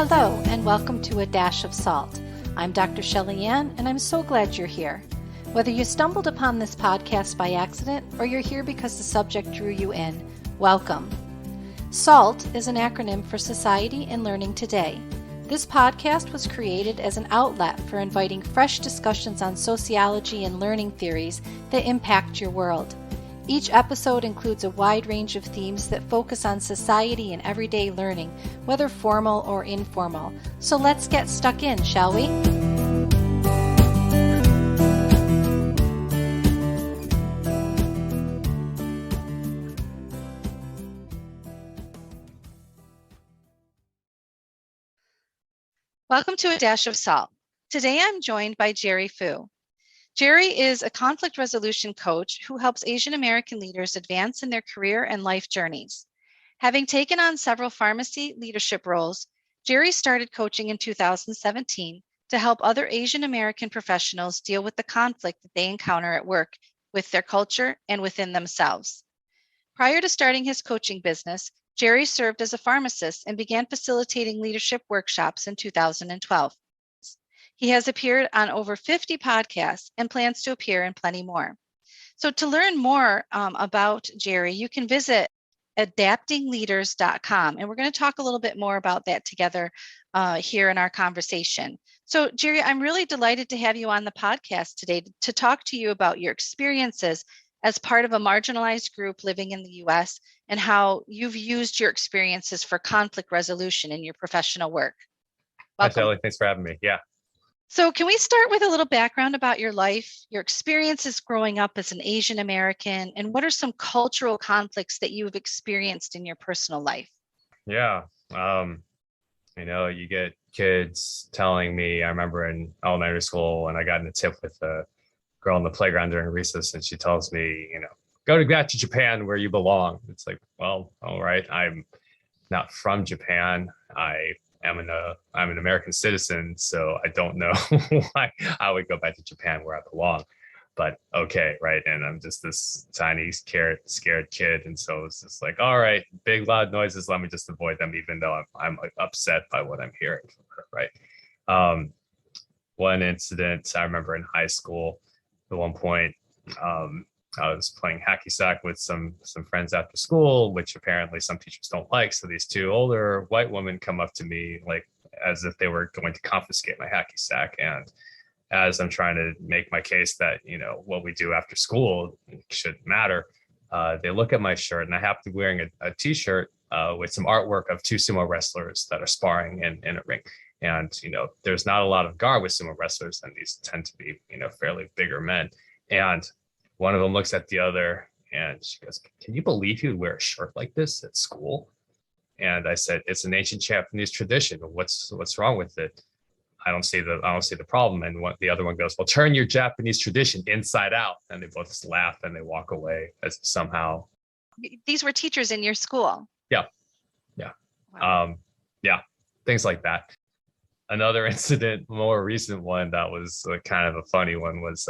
Hello, and welcome to A Dash of Salt. I'm Dr. Shelley Ann, and I'm so glad you're here. Whether you stumbled upon this podcast by accident or you're here because the subject drew you in, welcome. SALT is an acronym for Society and Learning Today. This podcast was created as an outlet for inviting fresh discussions on sociology and learning theories that impact your world. Each episode includes a wide range of themes that focus on society and everyday learning, whether formal or informal. So let's get stuck in, shall we? Welcome to A Dash of Salt. Today I'm joined by Jerry Fu. Jerry is a conflict resolution coach who helps Asian American leaders advance in their career and life journeys. Having taken on several pharmacy leadership roles, Jerry started coaching in 2017 to help other Asian American professionals deal with the conflict that they encounter at work with their culture and within themselves. Prior to starting his coaching business, Jerry served as a pharmacist and began facilitating leadership workshops in 2012. He has appeared on over 50 podcasts and plans to appear in plenty more. So to learn more about Jerry, you can visit adaptingleaders.com. And we're going to talk a little bit more about that together here in our conversation. So Jerry, I'm really delighted to have you on the podcast today to talk to you about your experiences as part of a marginalized group living in the U.S. and how you've used your experiences for conflict resolution in your professional work. Welcome. Hi, Shelley. Thanks for having me. Yeah. So can we start with a little background about your life, your experiences growing up as an Asian American, and what are some cultural conflicts that you've experienced in your personal life? Yeah. You get kids telling me, I remember in elementary school when I got in a tip with a girl on the playground during recess, and she tells me, go back to Japan where you belong. It's like, well, all right. I'm not from Japan. I'm an American citizen, so I don't know why I would go back to Japan where I belong. But okay, right? And I'm just this tiny, scared kid, and so it's just like, all right, big loud noises. Let me just avoid them, even though I'm like upset by what I'm hearing from her, right? One incident I remember in high school. At one point, I was playing hacky sack with some friends after school, which apparently some teachers don't like. So these two older white women come up to me like as if they were going to confiscate my hacky sack. And as I'm trying to make my case that, what we do after school shouldn't matter, they look at my shirt, and I happen to be wearing a t-shirt with some artwork of two sumo wrestlers that are sparring in a ring. And, there's not a lot of guard with sumo wrestlers, and these tend to be, fairly bigger men. And one of them looks at the other and she goes, "Can you believe you would wear a shirt like this at school?" And I said, "It's an ancient Japanese tradition. What's wrong with it? I don't see the problem." And the other one goes, "Well, turn your Japanese tradition inside out." And they both just laugh and they walk away as somehow. These were teachers in your school. Yeah. Wow. Things like that. Another incident, more recent one that was kind of a funny one was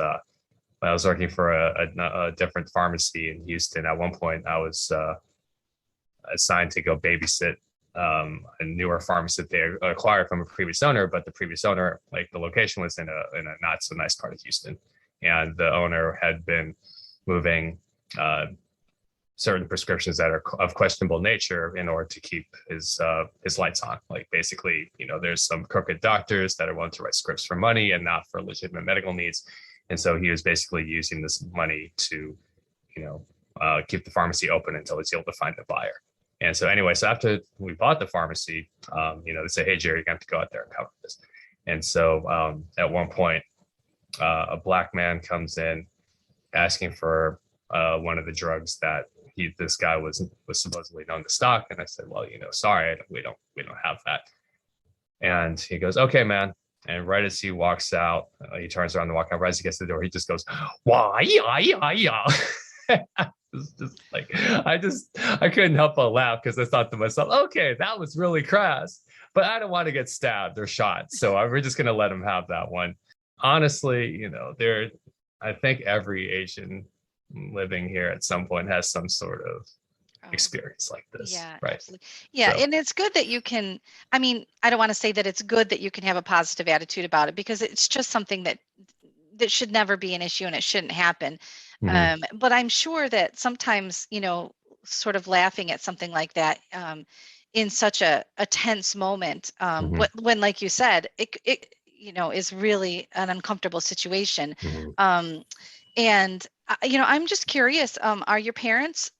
when I was working for a different pharmacy in Houston. At one point, I was assigned to go babysit a newer pharmacy that they acquired from a previous owner, but the previous owner, like the location was in a not so nice part of Houston, and the owner had been moving certain prescriptions that are of questionable nature in order to keep his lights on. Like basically, there's some crooked doctors that are willing to write scripts for money and not for legitimate medical needs. And so he was basically using this money to, keep the pharmacy open until he's able to find a buyer. And so anyway, so after we bought the pharmacy, they say, "Hey, Jerry, you're going to have to go out there and cover this." And so at one point, a black man comes in asking for one of the drugs that this guy was supposedly known to stock. And I said, "Well, sorry, we don't have that." And he goes, "Okay, man." And right as he walks out, he turns around to walk out. Right as he gets to the door, he just goes, "Why, yeah." It's just like, I couldn't help but laugh because I thought to myself, okay, that was really crass, but I don't want to get stabbed or shot. So we're just going to let him have that one. Honestly, I think every Asian living here at some point has some sort of experience like this, Yeah, right? absolutely. Yeah, So and it's good that you can, I mean, I don't want to say that it's good that you can have a positive attitude about it because it's just something that should never be an issue and it shouldn't happen. mhm, But I'm sure that sometimes, sort of laughing at something like that in such a tense moment, mhm, when, like you said, it is really an uncomfortable situation. mhm. Um, and I'm just curious. Are your parents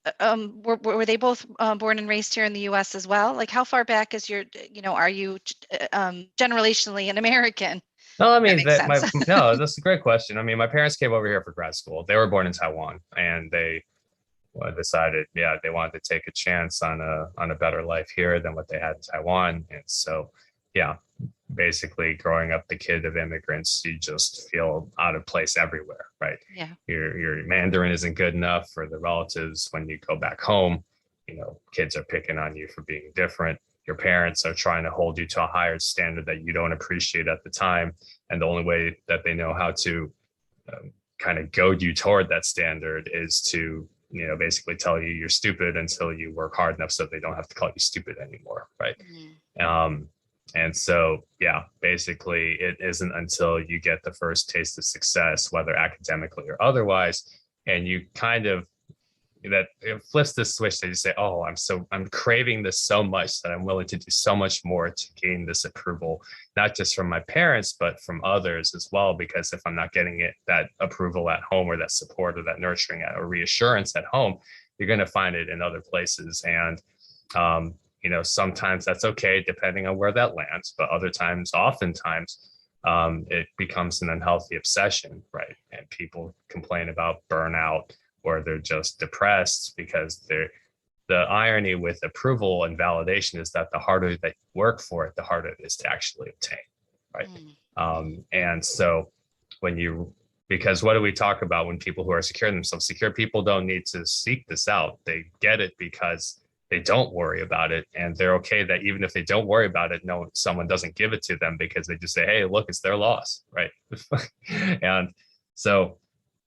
were they both born and raised here in the U.S. as well? Like, how far back is are you generationally an American? No, I That mean makes that sense. my no, that's a great question. I mean, my parents came over here for grad school. They were born in Taiwan, and they decided, yeah, they wanted to take a chance on a better life here than what they had in Taiwan. And so, yeah, basically, growing up the kid of immigrants, you just feel out of place everywhere, right? Yeah. Your Mandarin isn't good enough for the relatives when you go back home. Kids are picking on you for being different. Your parents are trying to hold you to a higher standard that you don't appreciate at the time, and the only way that they know how to kind of goad you toward that standard is to basically tell you you're stupid until you work hard enough so they don't have to call you stupid anymore, right? Mhm. um, and so yeah, basically it isn't until you get the first taste of success, whether academically or otherwise, and you kind of that it flips the switch that you say, oh, I'm craving this so much that I'm willing to do so much more to gain this approval, not just from my parents but from others as well, because if I'm not getting that approval at home, or that support, or that nurturing or reassurance at home, you're going to find it in other places. And sometimes that's okay depending on where that lands, but other times, oftentimes, it becomes an unhealthy obsession, right? And people complain about burnout, or they're just depressed because the irony with approval and validation is that the harder that you work for it, the harder it is to actually obtain, right? Mhm. And so when you because what do we talk about when people who are secure in themselves? Secure people don't need to seek this out. They get it because they don't worry about it, and they're okay that even if they don't worry about it, no, someone doesn't give it to them, because they just say, hey, look, it's their loss, right? And so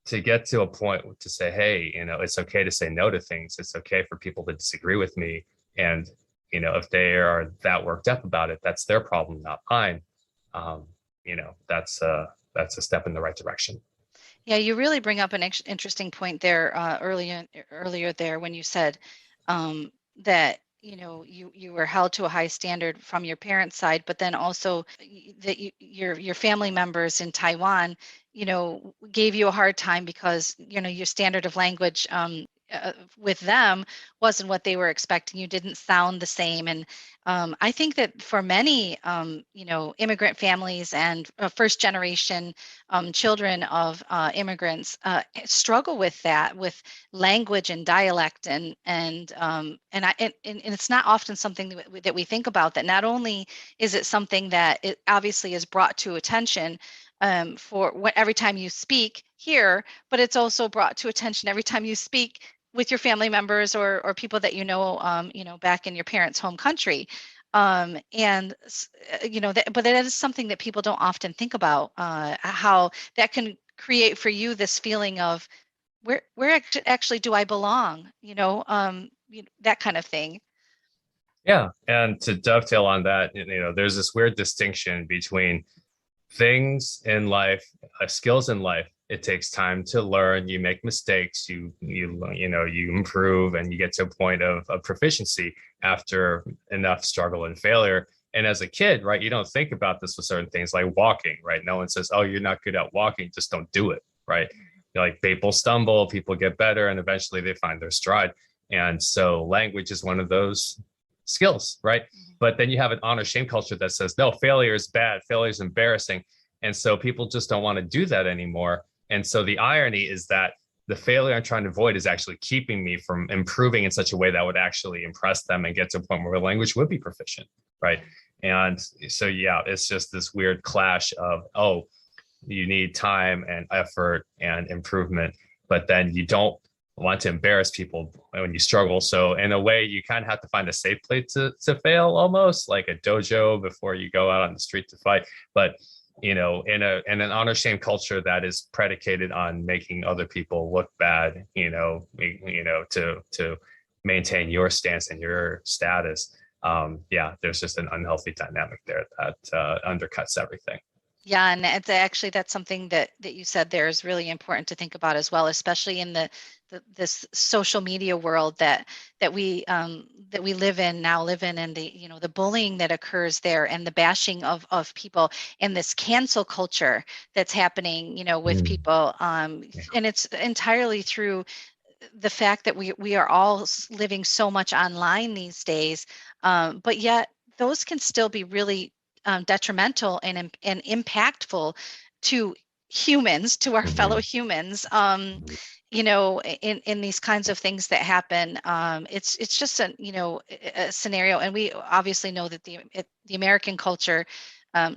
to get to a point to say, hey, it's okay to say no to things. It's okay for people to disagree with me. And, if they are that worked up about it, that's their problem, not mine. Um, that's a step in the right direction. Yeah, you really bring up an interesting point there earlier there when you said that you were held to a high standard from your parents' side, but then also that your family members in Taiwan, gave you a hard time because your standard of language with them wasn't what they were expecting. You didn't sound the same, and I think that for many immigrant families and first generation children of immigrants struggle with that, with language and dialect, and it's not often something that we think about. That not only is it something that it obviously is brought to attention for every time you speak here, but it's also brought to attention every time you speak with your family members or people that back in your parents' home country. But that is something that people don't often think about, how that can create for you this feeling of where actually do I belong? That kind of thing. Yeah. And to dovetail on that, there's this weird distinction between things in life, skills in life. It takes time to learn. You make mistakes. You improve, and you get to a point of proficiency after enough struggle and failure. And as a kid, right, you don't think about this with certain things like walking, right? No one says, "Oh, you're not good at walking. Just don't do it," right? Like people stumble, people get better, and eventually they find their stride. And so language is one of those skills, right? Mhm. But then you have an honor shame culture that says, no, failure is bad, failure is embarrassing. And so people just don't want to do that anymore. And so the irony is that the failure I'm trying to avoid is actually keeping me from improving in such a way that would actually impress them and get to a point where the language would be proficient, right? And so, yeah, it's just this weird clash of, oh, you need time and effort and improvement, but then you don't want to embarrass people when you struggle. So in a way, you kind of have to find a safe place to fail, almost like a dojo before you go out on the street to fight. But in an honor shame culture that is predicated on making other people look bad, to maintain your stance and your status, yeah, there's just an unhealthy dynamic there that undercuts everything. Yeah, and it's actually that's something that you said there is really important to think about as well, especially in this social media world that we live in, and the bullying that occurs there, and the bashing of people, and this cancel culture that's happening, with Mm, people, yeah. and it's entirely through the fact that we are all living so much online these days, but yet those can still be really detrimental and impactful to humans, to our fellow Mhm, humans. mhm, In these kinds of things that happen, it's just a scenario, and we obviously know that the American culture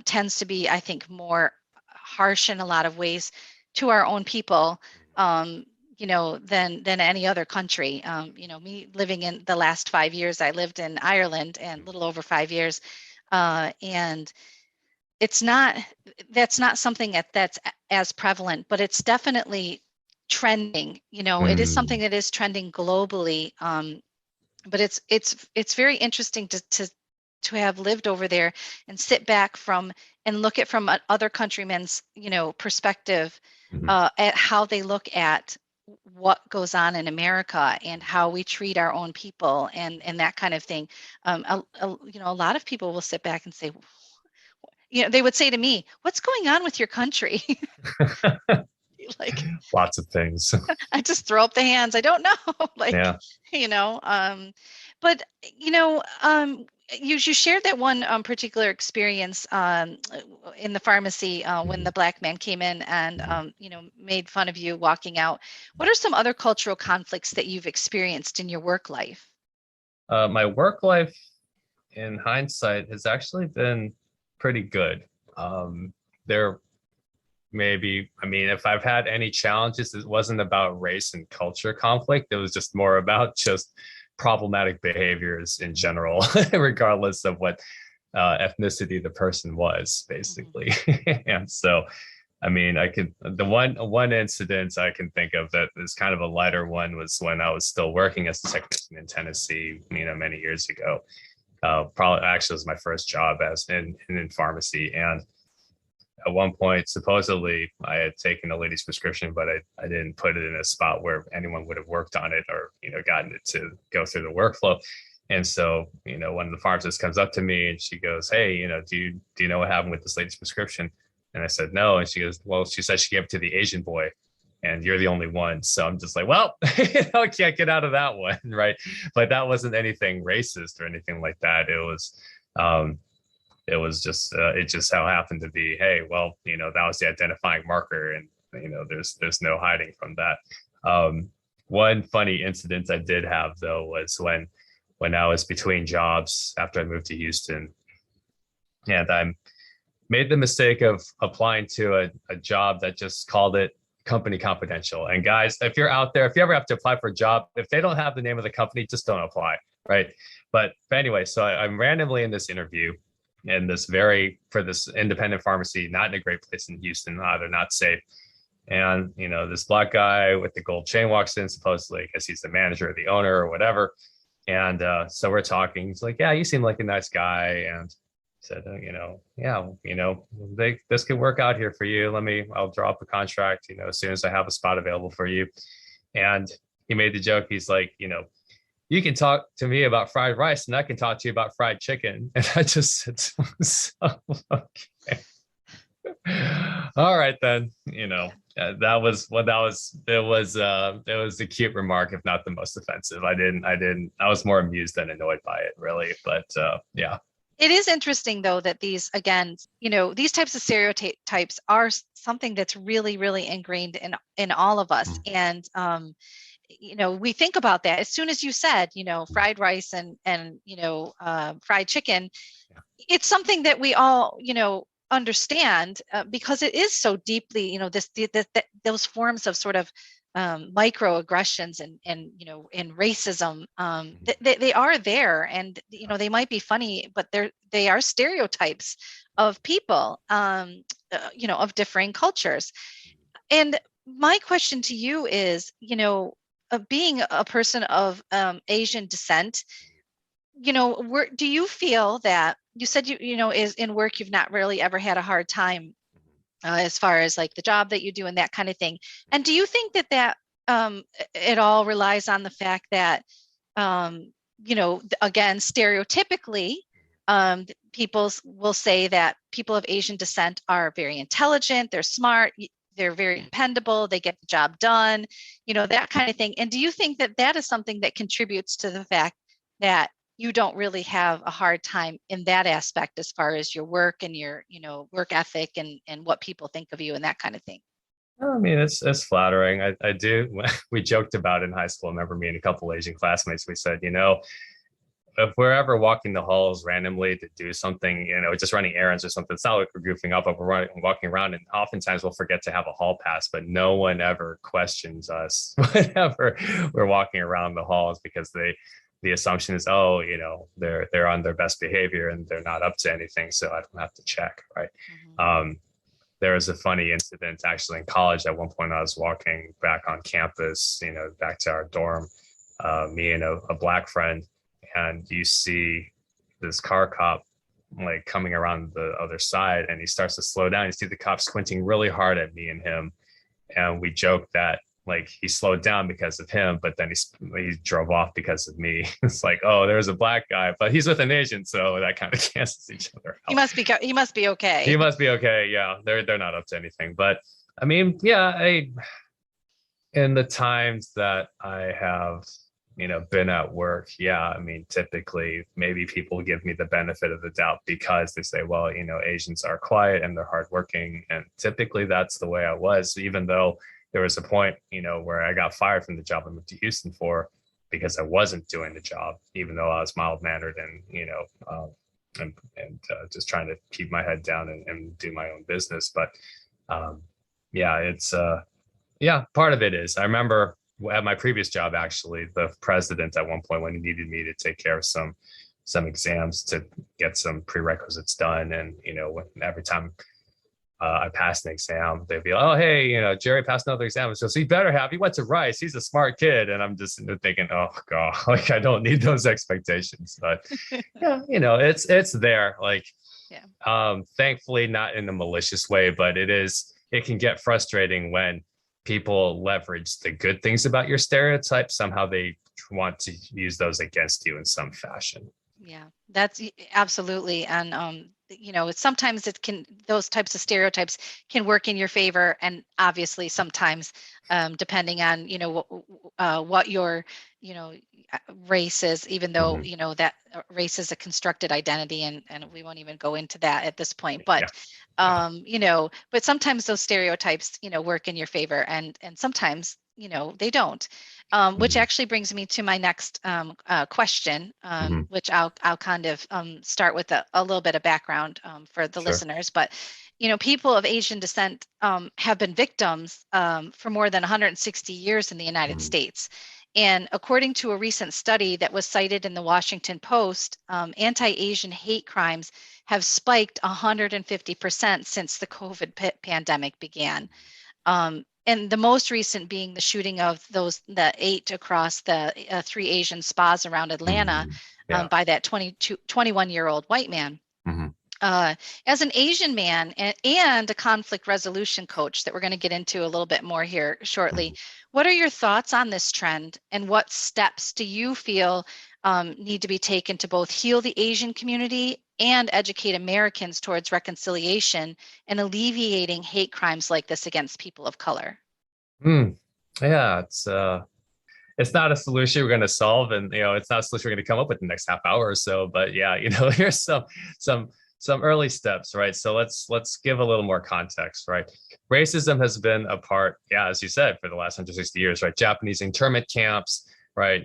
tends to be, I think, more harsh in a lot of ways to our own people. Um, than any other country. Me living in the last 5 years, I lived in Ireland and a little over 5 years, and it's not that's not something that's as prevalent, but it's definitely trending. It is something mm, that is trending globally. But it's very interesting to have lived over there and sit back from and look at from other countrymen's perspective, mhm, at how they look at what goes on in America and how we treat our own people and that kind of thing. A lot of people will sit back and say, they would say to me, "What's going on with your country?" Like, lots of things. I just throw up the hands. I don't know. Like, Yeah. you know, um, but you shared that one particular experience in the pharmacy when Mhm, the black man came in and mhm. made fun of you walking out. What are some other cultural conflicts that you've experienced in your work life? My work life, in hindsight, has actually been pretty good. There maybe, I mean, if I've had any challenges, it wasn't about race and culture conflict. It was just more about just problematic behaviors in general, regardless of what ethnicity the person was, Mhm. basically. And so, I mean, I could the one incident I can think of that is kind of a lighter one was when I was still working as a technician in Tennessee, many years ago. Probably actually was my first job as in pharmacy, and at one point, supposedly, I had taken a lady's prescription, but I didn't put it in a spot where anyone would have worked on it or, gotten it to go through the workflow. And so, one of the pharmacists comes up to me and she goes, "Hey, do you know what happened with this lady's prescription?" And I said, "No." And she goes, "Well, she said she gave it to the Asian boy and you're the only one." So I'm just like, well, can't get out of that one. Right. But that wasn't anything racist or anything like that. Um, it was just it just how happened to be, hey, well, that was the identifying marker, and there's no hiding from that. One funny incident I did have, though, was when I was between jobs after I moved to Houston, and I made the mistake of applying to a job that just called it company confidential. And guys, if you're out there, if you ever have to apply for a job, if they don't have the name of the company, just don't apply, right? But anyway, so I'm randomly in this interview in for this independent pharmacy, not in a great place in Houston, either not safe. And this black guy with the gold chain walks in, supposedly because he's the manager or the owner or whatever. And so we're talking. He's like, "Yeah, you seem like a nice guy." And said, "Yeah, this could work out here for you. I'll draw up a contract, as soon as I have a spot available for you." And he made the joke. He's like, "You can talk to me about fried rice and I can talk to you about fried chicken." And I just said to myself, okay, all right then, Yeah. that was what that was. It was a cute remark, if not the most offensive. I was more amused than annoyed by it, really. But yeah. It is interesting, though, that these, again, these types of stereotypes are something that's really, really ingrained in all of us. And, we think about that as soon as you said, fried rice and fried chicken. It's something that we all, understand, because it is so deeply, those forms of sort of microaggressions and in racism, they are there, and they might be funny, but they are stereotypes of people, of differing cultures. And my question to you is, being a person of Asian descent, do you feel that you said is in work you've not really ever had a hard time as far as like the job that you do and that kind of thing? And do you think that it all relies on the fact that again, stereotypically, people will say that people of Asian descent are very intelligent, they're smart, they're very dependable, they get the job done, that kind of thing. And do you think that is something that contributes to the fact that you don't really have a hard time in that aspect as far as your work and your, work ethic and what people think of you and that kind of thing? I mean, it's flattering. I do. We joked about it in high school. I remember me and a couple Asian classmates. We said, if we're ever walking the halls randomly to do something, just running errands or something, it's not like we're goofing up, but we're walking around, and oftentimes we'll forget to have a hall pass, but no one ever questions us whenever we're walking around the halls, because the assumption is, they're on their best behavior and they're not up to anything, so I don't have to check, right? Mm-hmm. There was a funny incident actually in college. At one point I was walking back on campus, back to our dorm, me and a black friend, and you see this car cop like coming around the other side, and he starts to slow down. You see the cop squinting really hard at me and him, and we joked that like he slowed down because of him, but then he drove off because of me. It's like, oh, there's a black guy, but he's with an Asian, so that kind of cancels each other out. He must be okay. He must be okay. Yeah, they're not up to anything. But I mean, yeah, in the times that I have, been at work, yeah, I mean, typically maybe people give me the benefit of the doubt because they say, well, Asians are quiet and they're hardworking, and typically that's the way I was, even though there was a point, where I got fired from the job I moved to Houston for because I wasn't doing the job, even though I was mild-mannered and, just trying to keep my head down and do my own business. But it's part of it is, I remember at my previous job, actually, the president at one point, when he needed me to take care of some exams to get some prerequisites done, and every time I passed an exam, they'd be like, oh, hey, Jerry passed another exam. So he better have. He went to Rice. He's a smart kid. And I'm just thinking, oh God, like I don't need those expectations. But yeah, it's there. Like, thankfully not in a malicious way, but it can get frustrating when people leverage the good things about your stereotypes. Somehow they want to use those against you in some fashion. Yeah, that's absolutely. And, sometimes those types of stereotypes can work in your favor. And obviously sometimes, depending on, what your, race is, even though, mm-hmm. That race is a constructed identity, and we won't even go into that at this point, but, but sometimes those stereotypes, work in your favor, and sometimes, they don't. Which actually brings me to my next question, which I'll kind of start with a little bit of background for the listeners. But, people of Asian descent have been victims for more than 160 years in the United States. And according to a recent study that was cited in the Washington Post, anti-Asian hate crimes have spiked 150% since the COVID pandemic began. And the most recent being the shooting of the 8 across the 3 Asian spas around Atlanta by that 21-year-old white man. Mm-hmm. As an Asian man and a conflict resolution coach that we're going to get into a little bit more here shortly, what are your thoughts on this trend, and what steps do you feel need to be taken to both heal the Asian community and educate Americans towards reconciliation and alleviating hate crimes like this against people of color? Yeah, it's not a solution we're going to solve, and it's not a solution we're going to come up with in the next half hour or so. But yeah, here's some early steps, right? So let's give a little more context, right? Racism has been a part, as you said, for the last 160 years, right? Japanese internment camps, right?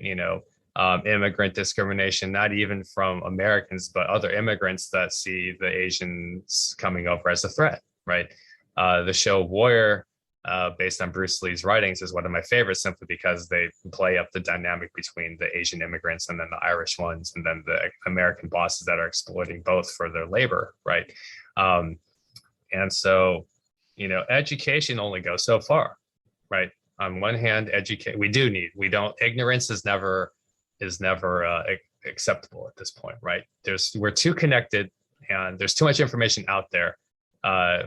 Immigrant discrimination, not even from Americans, but other immigrants that see the Asians coming over as a threat, right? The show Warrior, based on Bruce Lee's writings, is one of my favorites, simply because they play up the dynamic between the Asian immigrants and then the Irish ones, and then the American bosses that are exploiting both for their labor, right? And so, education only goes so far, right? on one hand, educate. Ignorance is never acceptable at this point, right? We're too connected, and there's too much information out there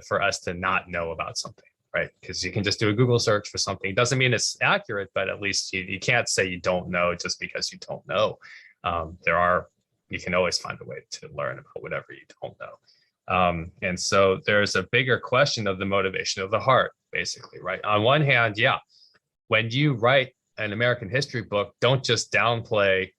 for us to not know about something, right? Because you can just do a Google search for something. It doesn't mean it's accurate, but at least you can't say you don't know just because you don't know. You can always find a way to learn about whatever you don't know. And so there's a bigger question of the motivation of the heart, basically, right? On one hand, yeah, when you write an American history book, don't just downplay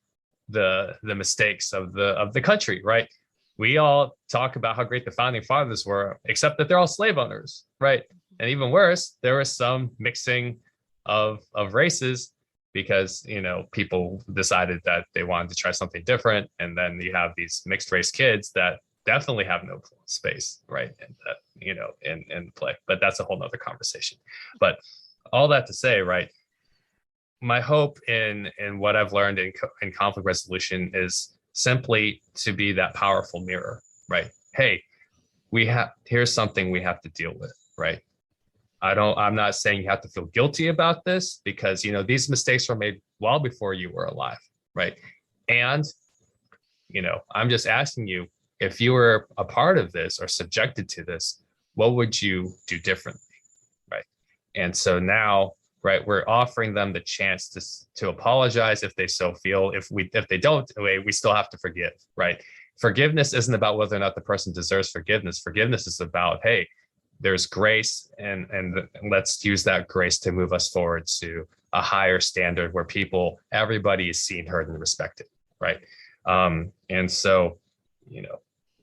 the mistakes of the country, right? We all talk about how great the founding fathers were, except that they're all slave owners, right? And even worse, there was some mixing of races because, people decided that they wanted to try something different. And then you have these mixed race kids that definitely have no space, right? And in play, but that's a whole nother conversation. But all that to say, right, my hope in what I've learned in conflict resolution is simply to be that powerful mirror, right? Hey, here's something we have to deal with, right? I'm not saying you have to feel guilty about this because, these mistakes were made well before you were alive, right? And, I'm just asking you, if you were a part of this or subjected to this, what would you do differently, right? And so now, right, we're offering them the chance to apologize if they so feel. If they don't, we still have to forgive, right? Forgiveness isn't about whether or not the person deserves forgiveness. Forgiveness is about, hey, there's grace, and let's use that grace to move us forward to a higher standard where everybody is seen, heard, and respected, right? And so,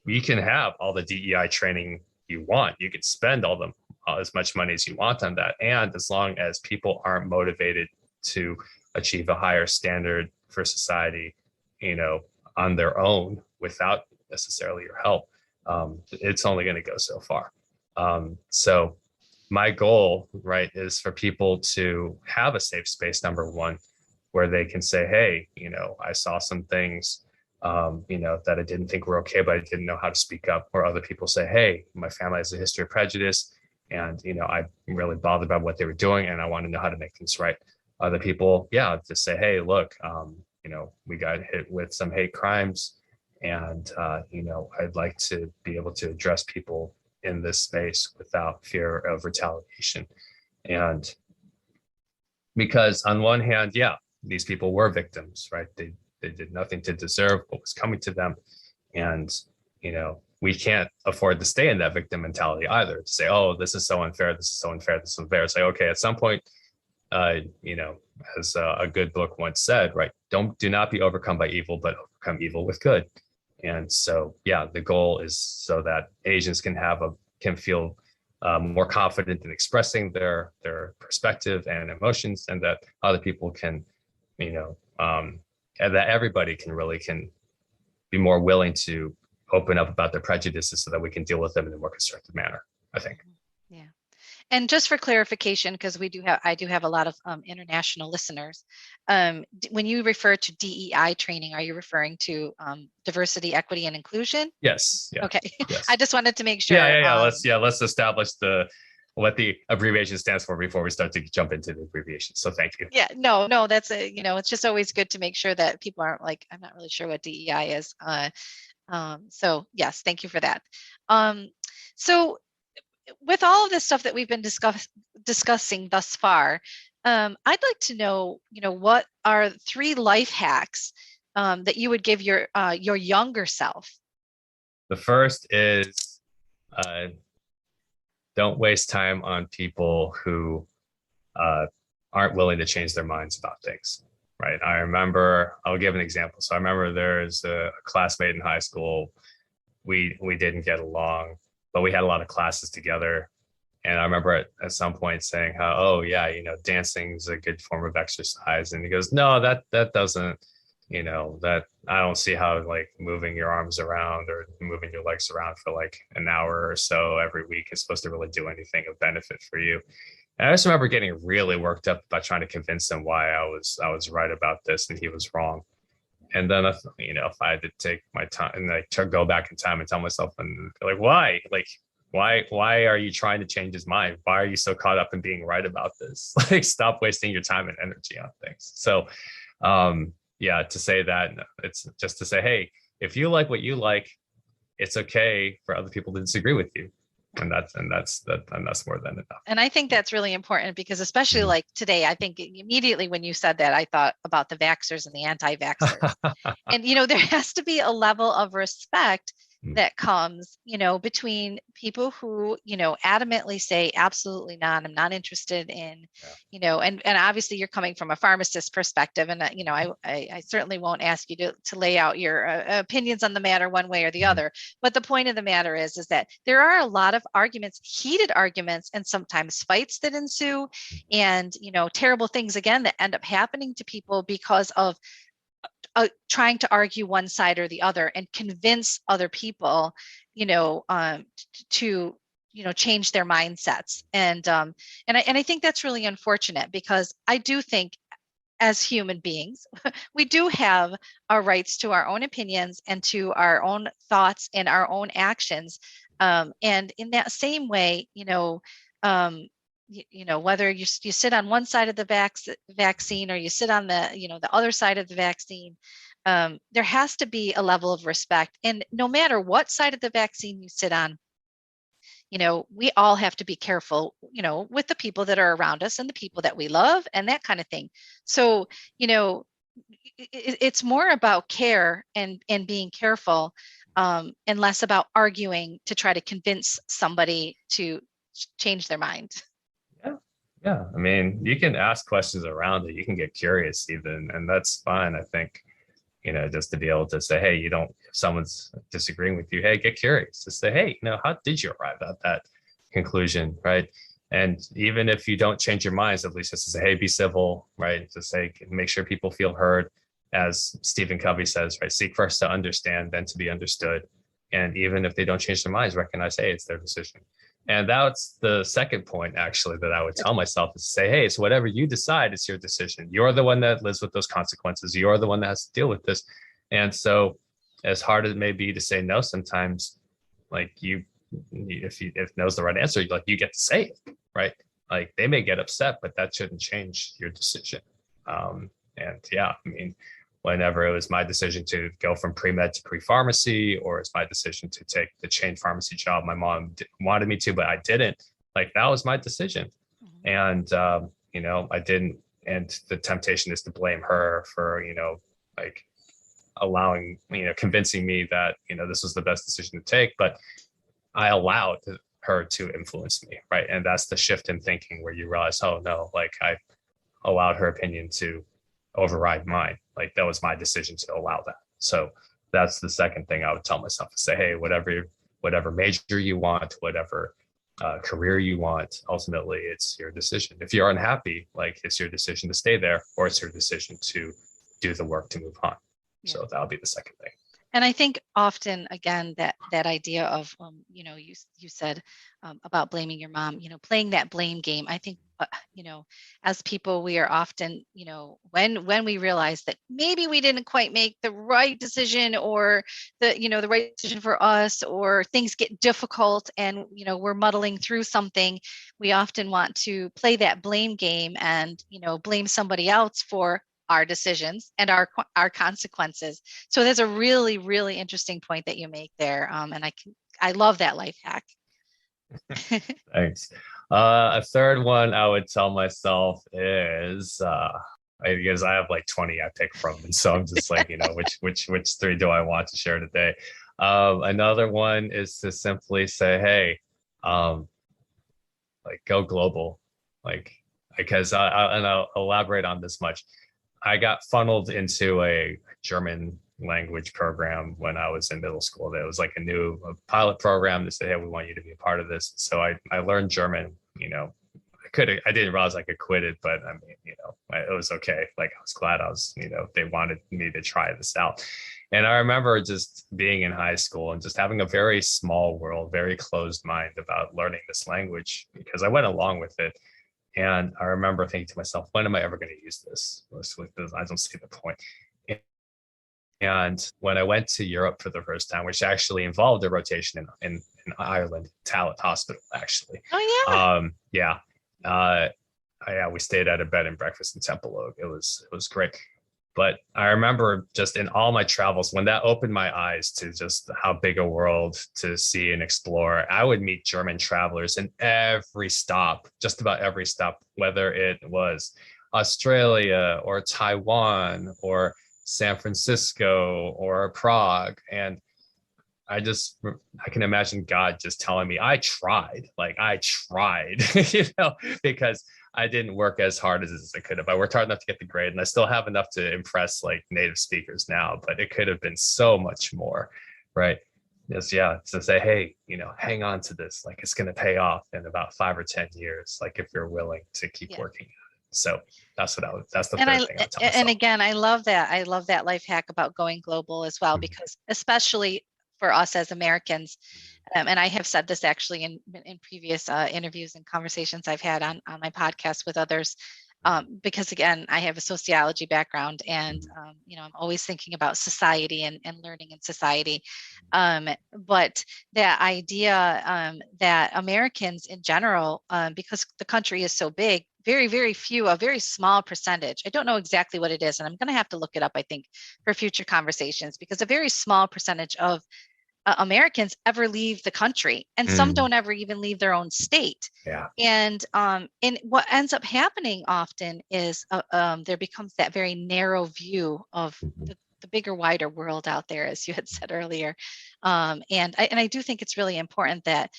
you can have all the DEI training you want. You can spend as much money as you want on that. And as long as people aren't motivated to achieve a higher standard for society, on their own without necessarily your help, it's only going to go so far. So my goal, right, is for people to have a safe space, number one, where they can say, hey, I saw some things, that I didn't think were okay, but I didn't know how to speak up. Or other people say, hey, my family has a history of prejudice, and, I'm really bothered by what they were doing, and I want to know how to make things right. Other people, yeah, just say, hey, look, we got hit with some hate crimes, and, I'd like to be able to address people in this space without fear of retaliation. And because on one hand, yeah, these people were victims, right? They did nothing to deserve what was coming to them. And, we can't afford to stay in that victim mentality either, to say, oh, this is so unfair, this is so unfair, this is unfair. It's like, okay, at some point, as a good book once said, right, do not be overcome by evil, but overcome evil with good. And so, yeah, the goal is so that Asians can feel more confident in expressing their perspective and emotions, and that other people can, and that everybody can be more willing to open up about their prejudices so that we can deal with them in a more constructive manner, I think. Yeah. And just for clarification, because I do have a lot of international listeners. When you refer to DEI training, are you referring to diversity, equity, and inclusion? Yes. Yeah. Okay. Yes. I just wanted to make sure. Yeah. Let's establish what the abbreviation stands for before we start to jump into the abbreviation. So thank you. Yeah. No. That's it's just always good to make sure that people aren't like, I'm not really sure what DEI is. So yes, thank you for that. So with all of this stuff that we've been discussing thus far, I'd like to know, what are 3 life hacks that you would give your younger self? The first is don't waste time on people who aren't willing to change their minds about things. Right. I'll give an example. So I remember there's a classmate in high school. We didn't get along, but we had a lot of classes together. And I remember at some point saying how, oh yeah, dancing is a good form of exercise. And he goes, no, that doesn't, that I don't see how like moving your arms around or moving your legs around for like an hour or so every week is supposed to really do anything of benefit for you. And I just remember getting really worked up about trying to convince him why I was right about this and he was wrong. And then, if I had to take my time and like to go back in time and tell myself and like, why? Like, why are you trying to change his mind? Why are you so caught up in being right about this? Like, stop wasting your time and energy on things. So yeah, to say that, it's just to say, hey, if you like what you like, it's okay for other people to disagree with you. And that's more than enough. And I think that's really important because especially Mhm. like today, I think immediately when you said that, I thought about the vaxxers and the anti-vaxxers. And, there has to be a level of respect Mm. that comes, between people who, adamantly say, absolutely not, I'm not interested in, Yeah. and obviously you're coming from a pharmacist perspective. And, I certainly won't ask you to lay out your opinions on the matter one way or the Mhm. other. But the point of the matter is that there are a lot of arguments, heated arguments, and sometimes fights that ensue, and, terrible things again that end up happening to people because of trying to argue one side or the other and convince other people, to change their mindsets. And I think that's really unfortunate because I do think as human beings, we do have our rights to our own opinions and to our own thoughts and our own actions. And in that same way, whether you sit on one side of the vaccine or you sit on the other side of the vaccine, there has to be a level of respect. And no matter what side of the vaccine you sit on, we all have to be careful, with the people that are around us and the people that we love and that kind of thing. So, it's more about care and being careful, and less about arguing to try to convince somebody to change their mind. Yeah. Yeah. I mean, you can ask questions around it. You can get curious even, and that's fine. I think, just to be able to say, hey, if someone's disagreeing with you, hey, get curious. Just say, hey, how did you arrive at that conclusion, right? And even if you don't change your minds, at least just to say, hey, be civil, right? To say, make sure people feel heard. As Stephen Covey says, right? Seek first to understand, then to be understood. And even if they don't change their minds, recognize, hey, it's their decision. And that's the second point, actually, that I would tell myself is to say, hey, it's whatever you decide, it's your decision. You're the one that lives with those consequences. You're the one that has to deal with this. And so, as hard as it may be to say no sometimes, like if no's the right answer, like you get to say it, right? Like they may get upset, but that shouldn't change your decision. And yeah, I mean, whenever it was my decision to go from pre-med to pre-pharmacy, or it's my decision to take the chain pharmacy job my mom wanted me to, but I didn't, like that was my decision. Mhm. And, I didn't, and the temptation is to blame her for, like allowing, convincing me that, this was the best decision to take, but I allowed her to influence me, right? And that's the shift in thinking where you realize, oh no, like I allowed her opinion to override mine. Like that was my decision to allow that. So that's the second thing I would tell myself to say, hey, whatever major you want, whatever career you want, ultimately it's your decision. If you're unhappy, like it's your decision to stay there, or it's your decision to do the work to move on. Yeah. So that'll be the second thing. And I think often, again, that idea of, you said, about blaming your mom, playing that blame game. I think, as people, we are often, when we realize that maybe we didn't quite make the right decision, or the right decision for us, or things get difficult and, we're muddling through something, we often want to play that blame game and, blame somebody else for our decisions and our consequences. So that's a really, really interesting point that you make there. And I love that life hack. Thanks. A third one I would tell myself is because I have like 20 I pick from, and so I'm just like, which three do I want to share today? Another one is to simply say, hey, like go global, like because and I'll elaborate on this much. I got funneled into a German language program when I was in middle school. That was like a pilot program. They said, hey, we want you to be a part of this. So I learned German, I didn't realize I could quit it, but I mean, it was okay. Like I was glad they wanted me to try this out. And I remember just being in high school and just having a very small world, very closed mind about learning this language because I went along with it. And I remember thinking to myself, when am I ever going to use this? I don't see the point. And when I went to Europe for the first time, which actually involved a rotation in Ireland, Talent Hospital, actually. Oh yeah. Yeah. Uh, yeah, we stayed at a bed and breakfast in Temple Oak. It was great. But I remember just in all my travels, when that opened my eyes to just how big a world to see and explore, I would meet German travelers in every stop, just about every stop, whether it was Australia or Taiwan or San Francisco or Prague. And I can imagine God just telling me, I tried, because I didn't work as hard as I could have. I worked hard enough to get the grade, and I still have enough to impress like native speakers now, but it could have been so much more, right? Yes, yeah, to say, hey, hang on to this, like it's going to pay off in about 5 or 10 years, like if you're willing to keep working. So that's the And third thing I tell myself. and again, I love that. I love that life hack about going global as well, because especially for us as Americans, and I have said this actually in previous interviews and conversations I've had on my podcast with others, because again, I have a sociology background, and I'm always thinking about society and learning in society. But that idea that Americans in general, because the country is so big, very, very few, a very small percentage. I don't know exactly what it is, and I'm going to have to look it up, I think, for future conversations, because a very small percentage of Americans ever leave the country, and some don't ever even leave their own state. Yeah. And what ends up happening often is there becomes that very narrow view of the bigger, wider world out there, as you had said earlier. And I do think it's really important that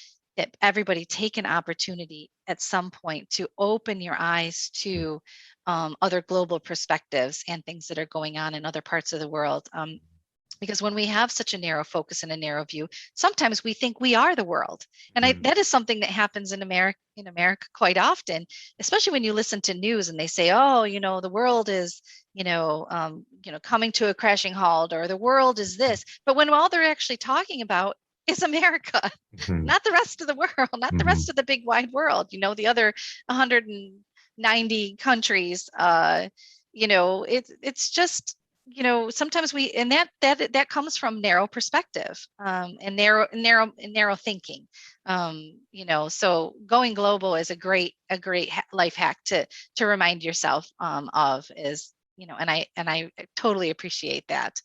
everybody take an opportunity at some point to open your eyes to other global perspectives and things that are going on in other parts of the world. Because when we have such a narrow focus and a narrow view, sometimes we think we are the world. And that is something that happens in America quite often, especially when you listen to news and they say, oh, the world is, coming to a crashing halt, or the world is this. But when all they're actually talking about is America, not the rest of the world, not the rest of the big wide world, the other 190 countries, it's just, sometimes and that comes from narrow perspective, and narrow thinking. So going global is a great life hack to remind yourself of, is, and I totally appreciate that.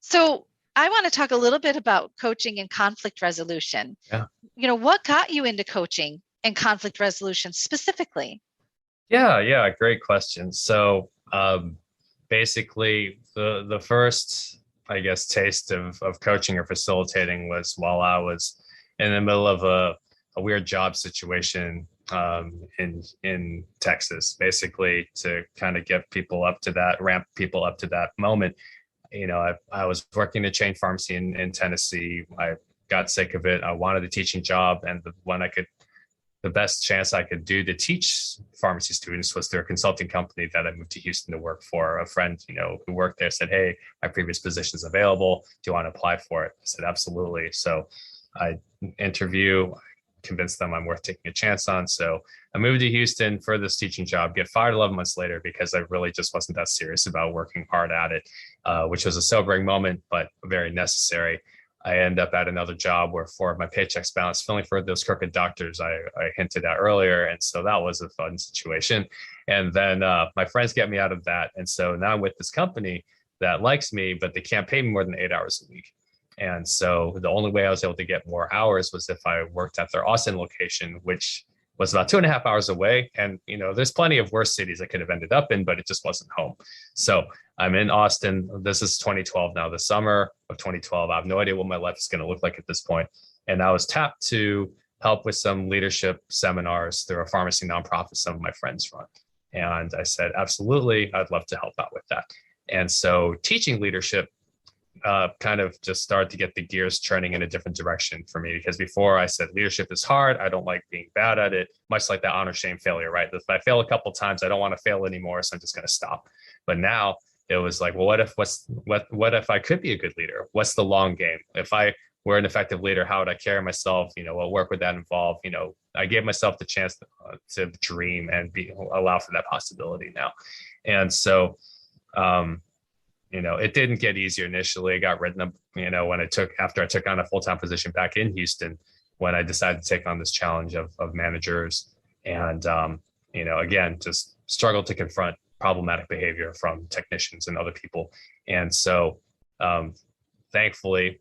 So I want to talk a little bit about coaching and conflict resolution. Yeah. What got you into coaching and conflict resolution specifically? Yeah, great question. So basically the first, I guess, taste of coaching or facilitating was while I was in the middle of a weird job situation in Texas, basically to kind of get people up to that, ramp people up to that moment. I was working a chain pharmacy in Tennessee. I got sick of it. I wanted a teaching job, and the best chance I could do to teach pharmacy students was through a consulting company that I moved to Houston to work for. A friend, who worked there said, hey, my previous position is available. Do you want to apply for it? I said, absolutely. So I convinced them I'm worth taking a chance on. So I moved to Houston for this teaching job, get fired 11 months later because I really just wasn't that serious about working hard at it, which was a sobering moment, but very necessary. I end up at another job where 4 of my paychecks bounced, filling for those crooked doctors I hinted at earlier. And so that was a fun situation. And then my friends get me out of that. And so now I'm with this company that likes me, but they can't pay me more than 8 hours a week. And so the only way I was able to get more hours was if I worked at their Austin location, which was about 2.5 hours away. And, there's plenty of worse cities I could have ended up in, but it just wasn't home. So I'm in Austin. This is 2012 now, the summer of 2012. I have no idea what my life is going to look like at this point. And I was tapped to help with some leadership seminars through a pharmacy nonprofit some of my friends run. And I said, absolutely, I'd love to help out with that. And so teaching leadership kind of just started to get the gears turning in a different direction for me, because before I said leadership is hard. I don't like being bad at it, much like that honor, shame, failure, right? If I fail a couple of times, I don't want to fail anymore. So I'm just going to stop. But now it was like, well, what if I could be a good leader? What's the long game? If I were an effective leader, how would I carry myself? What work would that involve? I gave myself the chance to dream and allow for that possibility now. And so, it didn't get easier initially. It got written up, when after I took on a full-time position back in Houston, when I decided to take on this challenge of managers and, again, just struggled to confront problematic behavior from technicians and other people. And so thankfully,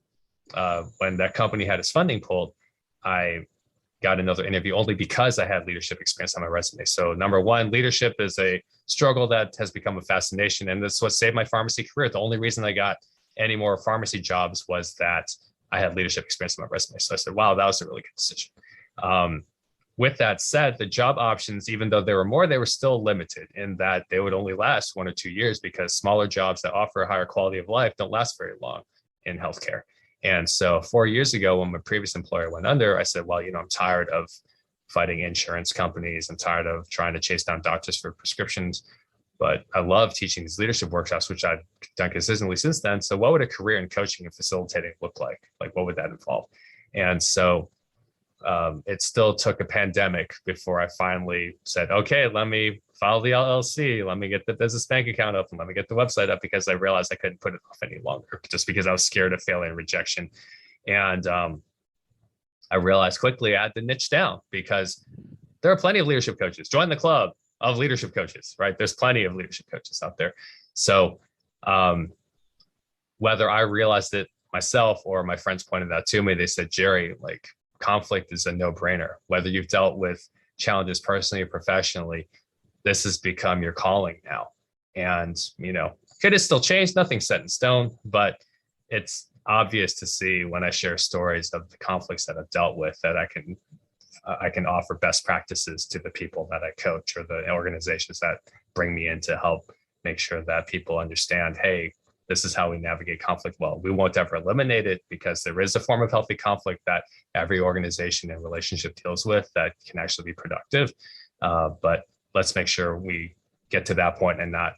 when that company had its funding pulled, I got another interview only because I had leadership experience on my resume. So number one, leadership is a struggle that has become a fascination. And that's what saved my pharmacy career. The only reason I got any more pharmacy jobs was that I had leadership experience on my resume. So I said, wow, that was a really good decision. With that said, the job options, even though there were more, they were still limited in that they would only last 1 or 2 years because smaller jobs that offer a higher quality of life don't last very long in healthcare. And so 4 years ago, when my previous employer went under, I said, well, I'm tired of fighting insurance companies. I'm tired of trying to chase down doctors for prescriptions, but I love teaching these leadership workshops, which I've done consistently since then. So what would a career in coaching and facilitating look like? Like, what would that involve? And so it still took a pandemic before I finally said, okay, let me file the LLC. Let me get the business bank account up and let me get the website up, because I realized I couldn't put it off any longer just because I was scared of failure and rejection. And I realized quickly I had to niche down because there are plenty of leadership coaches. Join the club of leadership coaches, right? There's plenty of leadership coaches out there. So whether I realized it myself or my friends pointed out to me, they said, Jerry, like, conflict is a no-brainer. Whether you've dealt with challenges personally or professionally, this has become your calling now. And, could it still change? Nothing's set in stone, but it's obvious to see when I share stories of the conflicts that I've dealt with that I can offer best practices to the people that I coach or the organizations that bring me in to help make sure that people understand, hey, this is how we navigate conflict well. We won't ever eliminate it because there is a form of healthy conflict that every organization and relationship deals with that can actually be productive. But let's make sure we get to that point and not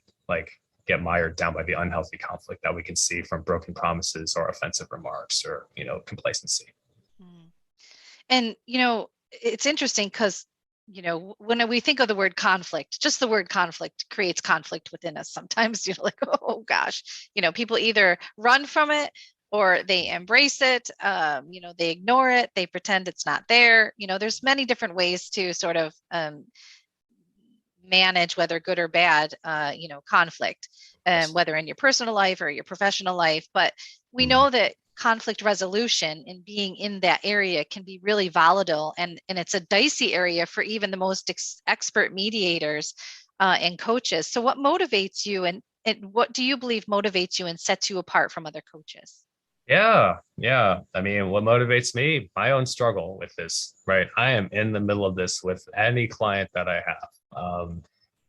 get mired down by the unhealthy conflict that we can see from broken promises or offensive remarks or, complacency. And, it's interesting because, when we think of the word conflict, just the word conflict creates conflict within us. Sometimes, oh gosh, people either run from it or they embrace it. They ignore it. They pretend it's not there. There's many different ways to sort of manage, whether good or bad, conflict, whether in your personal life or your professional life. But we know that conflict resolution and being in that area can be really volatile, and it's a dicey area for even the most expert mediators and coaches. So what motivates you, and what do you believe motivates you and sets you apart from other coaches? Yeah. I mean, what motivates me? My own struggle with this, right? I am in the middle of this with any client that I have.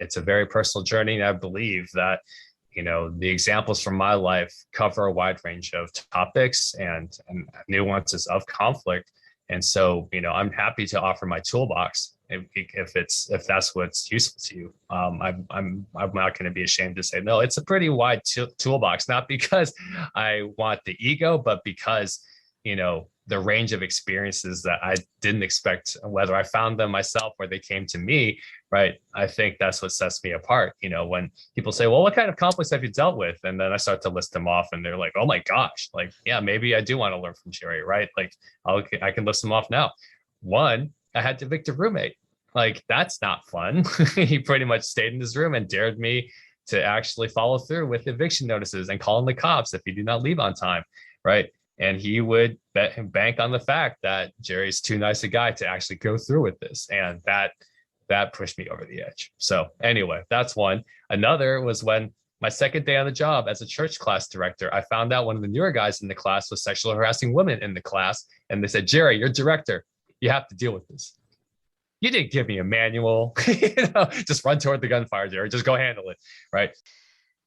It's a very personal journey, and I believe that the examples from my life cover a wide range of topics and nuances of conflict. And so, I'm happy to offer my toolbox if that's what's useful to you. I'm not going to be ashamed to say, no, it's a pretty wide toolbox, not because I want the ego, but because, the range of experiences that I didn't expect, whether I found them myself or they came to me, right? I think that's what sets me apart. When people say, well, what kind of conflicts have you dealt with? And then I start to list them off and they're like, oh my gosh, yeah, maybe I do want to learn from Jerry, right? I can list them off now. One, I had to evict a roommate. That's not fun. He pretty much stayed in his room and dared me to actually follow through with eviction notices and call in the cops if you do not leave on time, right? And he would bank on the fact that Jerry's too nice a guy to actually go through with this. And that pushed me over the edge. So anyway, that's one. Another was when my second day on the job as a church class director, I found out one of the newer guys in the class was sexually harassing women in the class. And they said, Jerry, you're director. You have to deal with this. You didn't give me a manual, just run toward the gunfire, Jerry, just go handle it, right?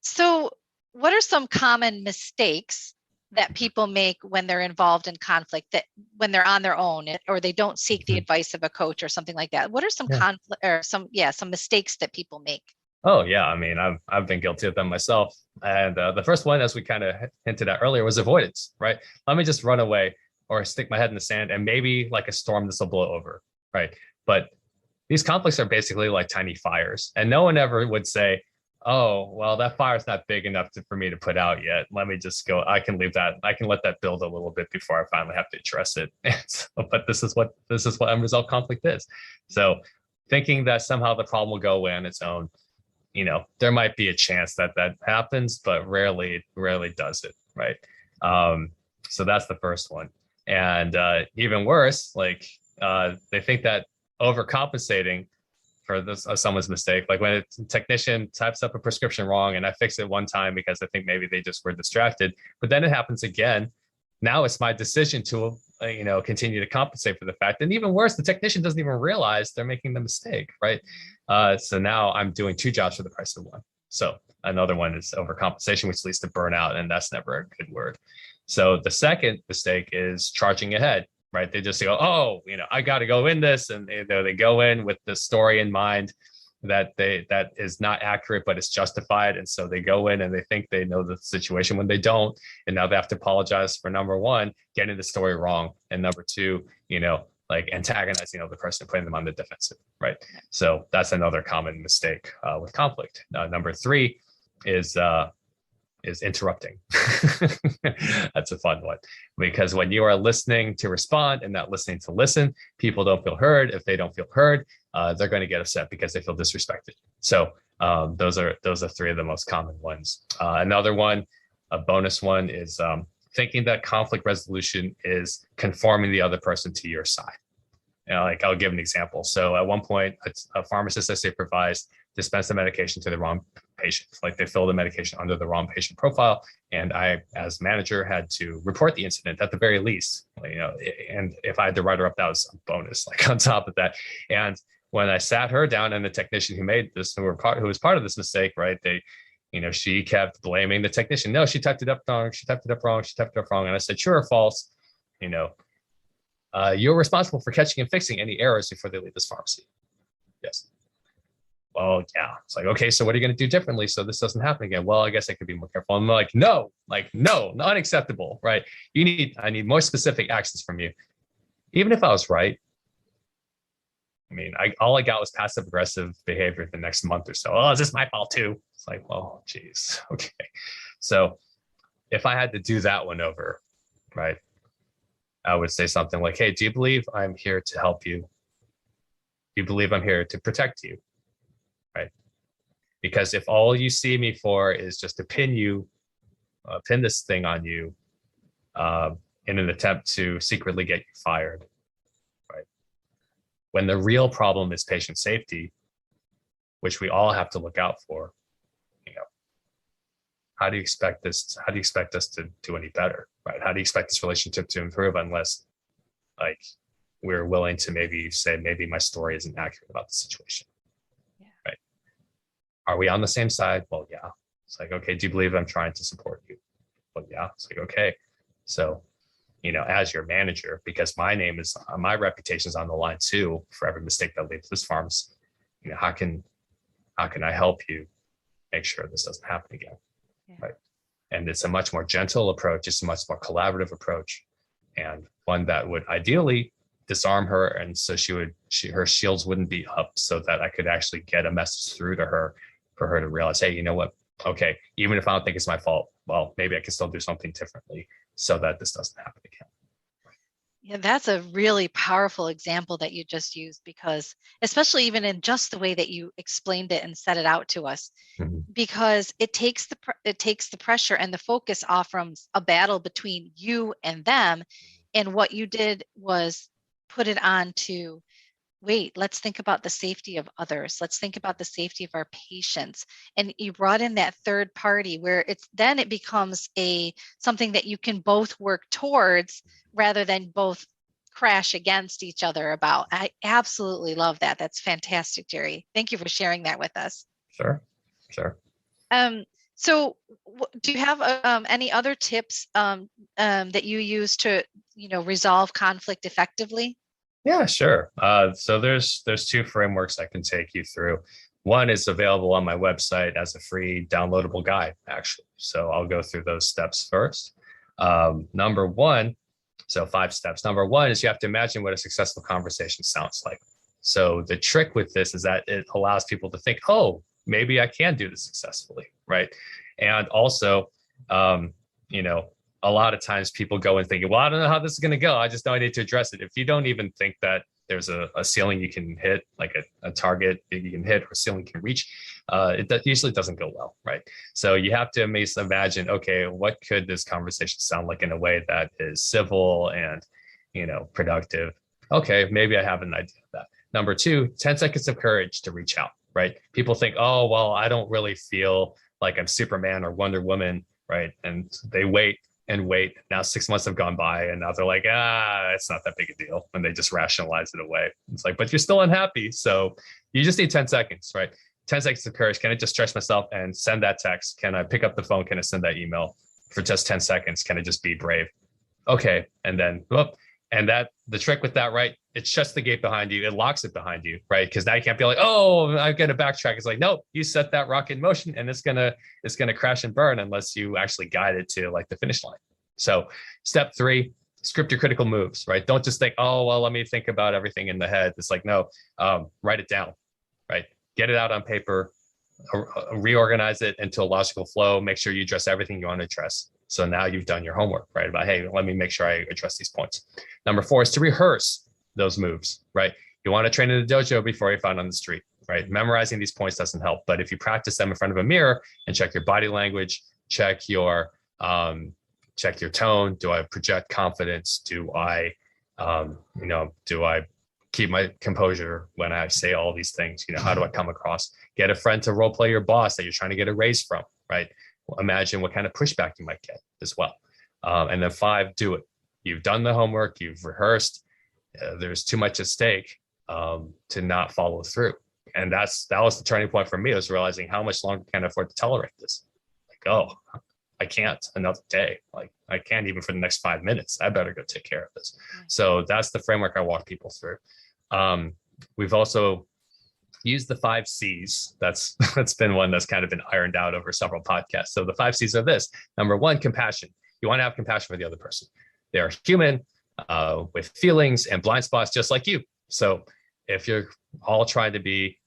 So what are some common mistakes that people make when they're involved in conflict, that when they're on their own or they don't seek the advice of a coach or something like that? What are some conflict or some mistakes that people make? Oh yeah, I mean, I've been guilty of them myself. And the first one, as we kind of hinted at earlier, was avoidance, right? Let me just run away or stick my head in the sand and maybe like a storm, this will blow over, right? But these conflicts are basically like tiny fires. And no one ever would say, oh, well, that fire's not big enough for me to put out yet. Let me just go. I can leave that. I can let that build a little bit before I finally have to address it. But this is what unresolved conflict is. So thinking that somehow the problem will go away on its own, there might be a chance that that happens, but rarely does it, right? So that's the first one. And even worse, like they think that overcompensating for this someone's mistake, like when a technician types up a prescription wrong and I fix it one time because I think maybe they just were distracted, but then it happens again. Now it's my decision to continue to compensate for the fact. And even worse, the technician doesn't even realize they're making the mistake, right? So now I'm doing two jobs for the price of one. So another one is overcompensation, which leads to burnout, and that's never a good word. So the second mistake is charging ahead, right? They just go, oh, I got to go in this, and they go in with the story in mind that is not accurate, but it's justified, and so they go in and they think they know the situation when they don't, and now they have to apologize for, number one, getting the story wrong, and number two, like antagonizing the other person, putting them on the defensive, right? So that's another common mistake with conflict. Number three is interrupting. That's a fun one, because when you are listening to respond and not listening to listen, people don't feel heard. If they don't feel heard, they're going to get upset because they feel disrespected. So those are three of the most common ones. Another one, a bonus one, is thinking that conflict resolution is conforming the other person to your side. Like I'll give an example. So at one point, a pharmacist I supervised dispensed the medication to the wrong patient. Like they filled the medication under the wrong patient profile, and I, as manager, had to report the incident at the very least. And if I had to write her up, that was a bonus. Like on top of that, and when I sat her down and the technician who made this, who was part of this mistake, right? She kept blaming the technician. No, she typed it up wrong. She typed it up wrong. She typed it up wrong. And I said, true or false? You're responsible for catching and fixing any errors before they leave this pharmacy. Yes. Well, yeah. It's like, okay, so what are you going to do differently so this doesn't happen again? Well, I guess I could be more careful. I'm like, no, not acceptable, right? I need more specific actions from you. Even if I was right, I mean, all I got was passive aggressive behavior the next month or so. Oh, is this my fault too? It's like, well, geez, okay. So if I had to do that one over, right, I would say something like, hey, do you believe I'm here to help you? Do you believe I'm here to protect you? Right? Because if all you see me for is just to pin this thing on you in an attempt to secretly get you fired, right? When the real problem is patient safety, which we all have to look out for, how do you expect us to do any better, right? How do you expect this relationship to improve unless, like, we're willing to maybe say, maybe my story isn't accurate about the situation, right? Are we on the same side? Well, yeah. It's like, okay, do you believe I'm trying to support you? Well, yeah. It's like, okay. So, as your manager, because my reputation is on the line too for every mistake that leads to this pharmacy, how can I help you make sure this doesn't happen again? Yeah. Right. And it's a much more gentle approach. It's a much more collaborative approach, and one that would ideally disarm her. And so her shields wouldn't be up, so that I could actually get a message through to her for her to realize, hey, you know what? Okay, even if I don't think it's my fault, well, maybe I can still do something differently so that this doesn't happen again. Yeah, that's a really powerful example that you just used, because especially even in just the way that you explained it and set it out to us, because it takes the pressure and the focus off from a battle between you and them. And what you did was put it on to, wait, let's think about the safety of others. Let's think about the safety of our patients. And you brought in that third party where it becomes something that you can both work towards rather than both crash against each other about. I absolutely love that. That's fantastic, Jerry. Thank you for sharing that with us. Sure. So do you have any other tips that you use to, resolve conflict effectively? Yeah, sure. So there's two frameworks I can take you through. One is available on my website as a free downloadable guide, actually. So I'll go through those steps first. Number one, so 5 steps. Number one is you have to imagine what a successful conversation sounds like. So the trick with this is that it allows people to think, oh, maybe I can do this successfully, right? And also, you know, a lot of times people go in thinking, well, I don't know how this is going to go. I just know I need to address it. If you don't even think that there's a ceiling you can hit, like a target that you can hit or a ceiling you can reach, it usually doesn't go well, right? So you have to imagine, okay, what could this conversation sound like in a way that is civil and, you know, productive? Okay, maybe I have an idea of that. Number two, 10 seconds of courage to reach out, right? People think, oh, well, I don't really feel like I'm Superman or Wonder Woman, right? And they wait and wait. Now 6 months have gone by and now they're like, it's not that big a deal. And they just rationalize it away. It's like, but you're still unhappy. So you just need 10 seconds, right? 10 seconds of courage. Can I just stretch myself and send that text? Can I pick up the phone? Can I send that email for just 10 seconds? Can I just be brave? Okay. And then, whoop. And that the trick with that, right? It shuts the gate behind you. It locks it behind you, right? Because now you can't be like, oh, I'm gonna backtrack. It's like, nope, you set that rock in motion, and it's gonna crash and burn unless you actually guide it to like the finish line. So, step 3, script your critical moves, right? Don't just think, oh, well, let me think about everything in the head. It's like, no, write it down, right? Get it out on paper, reorganize it into a logical flow. Make sure you address everything you want to address. So now you've done your homework, right? About, hey, let me make sure I address these points. Number 4 is to rehearse those moves, right? You want to train in the dojo before you find on the street, right? Memorizing these points doesn't help, but if you practice them in front of a mirror and check your body language, check your tone. Do I project confidence? Do I keep my composure when I say all these things? You know, how do I come across? Get a friend to role play your boss that you're trying to get a raise from, right? Imagine what kind of pushback you might get as well. And then 5, do it. You've done the homework, you've rehearsed. There's too much at stake to not follow through. And that was the turning point for me, was realizing how much longer can I afford to tolerate this? Like, oh, I can't another day. Like, I can't even for the next 5 minutes. I better go take care of this. So that's the framework I walk people through. We've also used the 5 C's. That's been one that's kind of been ironed out over several podcasts. So the 5 C's are this. Number 1, compassion. You want to have compassion for the other person. They are human with feelings and blind spots just like you. So if you're all trying to be